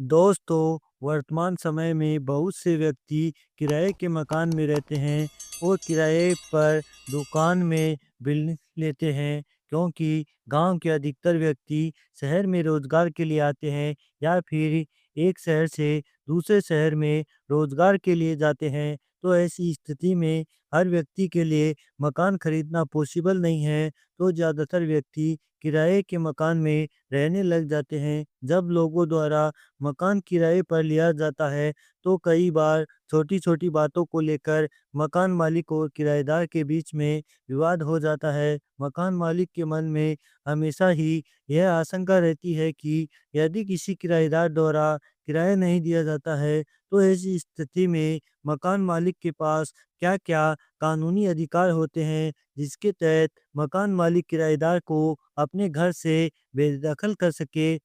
दोस्तों, वर्तमान समय में बहुत से व्यक्ति किराए के मकान में रहते हैं और किराए पर दुकान में बिल्डिंग लेते हैं, क्योंकि गांव के अधिकतर व्यक्ति शहर में रोजगार के लिए आते हैं या फिर एक शहर से दूसरे शहर में रोजगार के लिए जाते हैं। तो ऐसी स्थिति में हर व्यक्ति के लिए मकान खरीदना पॉसिबल नहीं है, तो ज़्यादातर व्यक्ति किराए के मकान में रहने लग जाते हैं। जब लोगों द्वारा मकान किराए पर लिया जाता है, तो कई बार छोटी-छोटी बातों को लेकर मकान मालिक और किराएदार के बीच में विवाद हो जाता है। मकान मालिक के मन में हमेशा ही यह आशंका रहती है कि यदि किसी किराएदार द्वारा किराया नहीं दिया जाता है, तो ऐसी स्थिति में मकान मालिक के पास क्या-क्या कानूनी अधिकार होते हैं, जिसके तहत मकान मालिक किराएदार को अपने घर से बेदखल कर सके।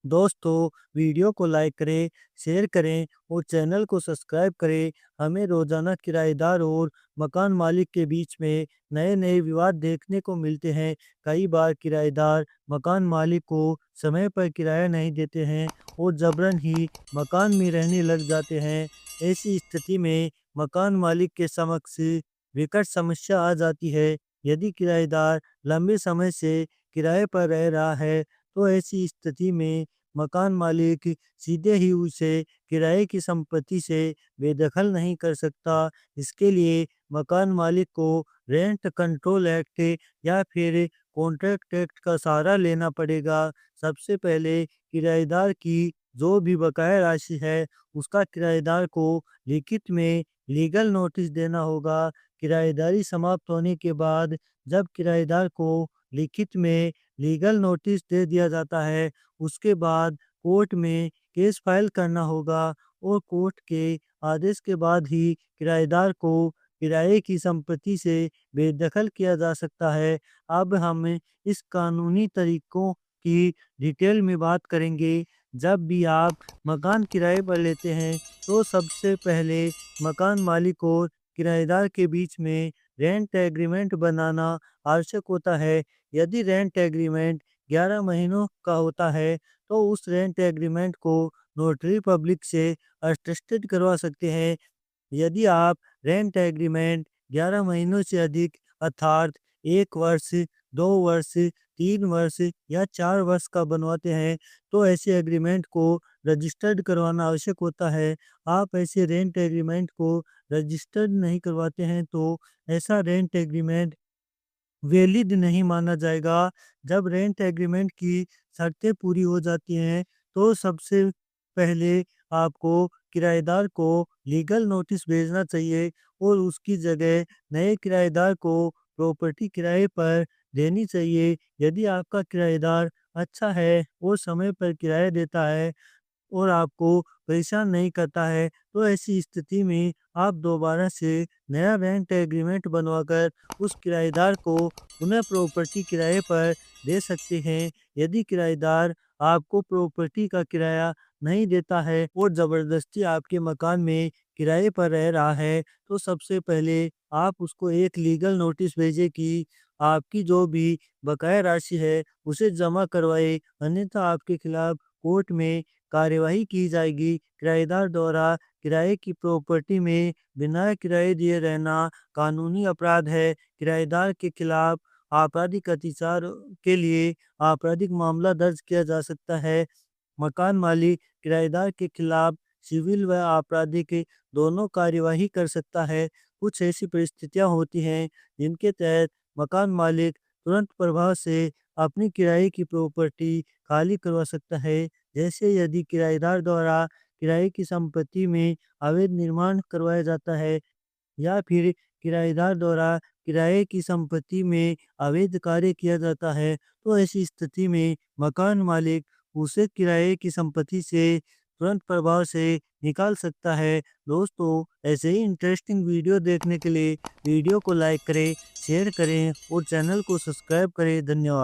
दोस्तों, वीडियो को लाइक करें, शेयर करें और चैनल को सब्सक्राइब करें। हमें रोजाना किराएदार और मकान मालिक के बीच में नए-नए विवाद देखने को मिलते हैं। कई बार किराएदार मकान मालिक को समय पर किराया नहीं देते हैं और जबरन ही मकान में रहने लग जाते हैं। ऐसी स्थिति में मकान मालिक के समक्ष विकट समस्या आ जाती है। यदि किराएदार लंबे समय से किराए पर रह रहा है, तो ऐसी स्थिति में मकान मालिक सीधे ही उसे किराए की संपत्ति से बेदखल नहीं कर सकता। इसके लिए मकान मालिक को रेंट कंट्रोल एक्ट या फिर कॉन्ट्रैक्ट एक्ट का सहारा लेना पड़ेगा। सबसे पहले किराएदार की जो भी बकाया राशि है, उसका किराएदार को लिखित में लीगल नोटिस देना होगा। किराएदारी समाप्त होने के बाद जब किराएदार को लिखित में लीगल नोटिस दे दिया जाता है, उसके बाद कोर्ट में केस फाइल करना होगा और कोर्ट के आदेश के बाद ही किराएदार को किराए की संपत्ति से बेदखल किया जा सकता है। अब हम इस कानूनी तरीकों की डिटेल में बात करेंगे। जब भी आप मकान किराए पर लेते हैं, तो सबसे पहले मकान मालिक और किराएदार के बीच में रेंट एग्रीमेंट बनाना आवश्यक होता है। यदि रेंट एग्रीमेंट 11 महीनों का होता है, तो उस रेंट एग्रीमेंट को नोटरी पब्लिक से अटेस्टेड करवा सकते हैं। यदि आप रेंट एग्रीमेंट 11 महीनों से अधिक अर्थात 1 वर्ष, 2 वर्ष, 3 वर्ष या 4 वर्ष का बनवाते हैं, तो ऐसे एग्रीमेंट को रजिस्टर्ड करवाना आवश्यक होता है। आप ऐसे रेंट एग्रीमेंट को रजिस्टर्ड नहीं करवाते हैं, तो ऐसा रेंट एग्रीमेंट वैलिड नहीं माना जाएगा। जब रेंट एग्रीमेंट की शर्तें पूरी हो जाती हैं, तो सबसे पहले आपको किराएदार को लीगल नोटिस भेजना चाहिए और उसकी जगह नए किराएदार को प्रॉपर्टी किराए पर देनी चाहिए। यदि आपका किराएदार अच्छा है और समय पर किराया देता है और आपको परेशान नहीं करता है, तो ऐसी स्थिति में आप दोबारा से नया रेंट एग्रीमेंट बनवाकर उस किराएदार को पुनः प्रॉपर्टी किराए पर दे सकते हैं। यदि किराएदार आपको प्रॉपर्टी का किराया नहीं देता है और ज़बरदस्ती आपके मकान में किराए पर रह रहा है, तो सबसे पहले आप उसको एक लीगल नोटिस भेजें कि आपकी जो भी बकाया राशि है, उसे जमा करवाए, अन्यथा आपके खिलाफ कोर्ट में कार्यवाही की जाएगी। किराएदार द्वारा किराए की प्रॉपर्टी में बिना किराए दिए रहना कानूनी अपराध है। किराएदार के खिलाफ आपराधिक अत्याचार के लिए आपराधिक मामला दर्ज किया जा सकता है। मकान मालिक किराएदार के खिलाफ सिविल व आपराधिक दोनों कार्यवाही कर सकता है। कुछ ऐसी परिस्थितियां होती हैं जिनके तहत मकान मालिक तुरंत प्रभाव से अपनी किराए की प्रॉपर्टी खाली करवा सकता है। जैसे यदि किराएदार द्वारा किराए की संपत्ति में अवैध निर्माण करवाया जाता है या फिर किराएदार द्वारा किराए की संपत्ति में अवैध कार्य किया जाता है, तो ऐसी स्थिति में मकान मालिक उसे किराए की संपत्ति से तुरंत प्रभाव से निकाल सकता है। दोस्तों, ऐसे ही इंटरेस्टिंग वीडियो देखने के लिए वीडियो को लाइक करें, शेयर करें और चैनल को सब्सक्राइब करें। धन्यवाद।